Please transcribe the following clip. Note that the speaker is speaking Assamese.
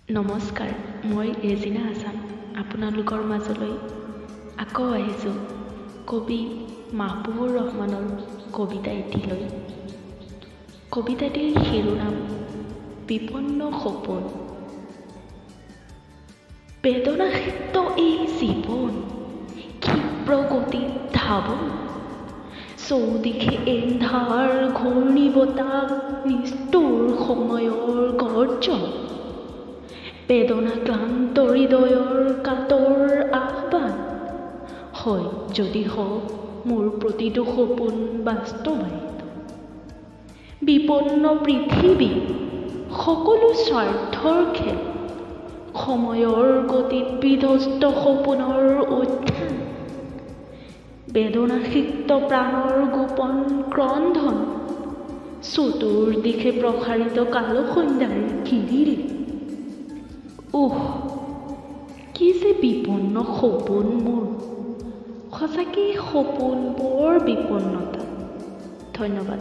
নমস্কাৰ, মই ৰেজিনা হাছান আপোনালোকৰ মাজলৈ আকৌ আহিছোঁ কবি মাহবুবুৰ ৰহমানৰ কবিতা এটিলৈ। কবিতাটিৰ শিৰোনাম বিপন্ন সপোন। বেদনাসিক্ত এই জীৱন ক্ষিপ্ৰ গতিত ধাৱন, চৌদিশে এন্ধাৰ ঘূৰ্ণি বতাহ, নিষ্ঠুৰ সময়ৰ গৰ্জন, বেদনাক্লান্ত হৃদয়ৰ কাতৰ আহ্বান, হয় যদি হওক মোৰ প্ৰতিটো সপোন বাস্তৱায়িত। বিপন্ন পৃথিৱী সকলো স্বাৰ্থৰ খেল, সময়ৰ গতিত বিধ্বস্ত সপোনৰ উত্থান, বেদনাসিক্ত প্ৰাণৰ গোপন ক্ৰন্ধন, চতুৰ্দিশে প্ৰসাৰিত কালো সন্ধ্যাৰ কিৰিলি। কি যে বিপন্ন সপোন মোৰ, সঁচাকেই সপোন বৰ বিপন্নতা। ধন্যবাদ।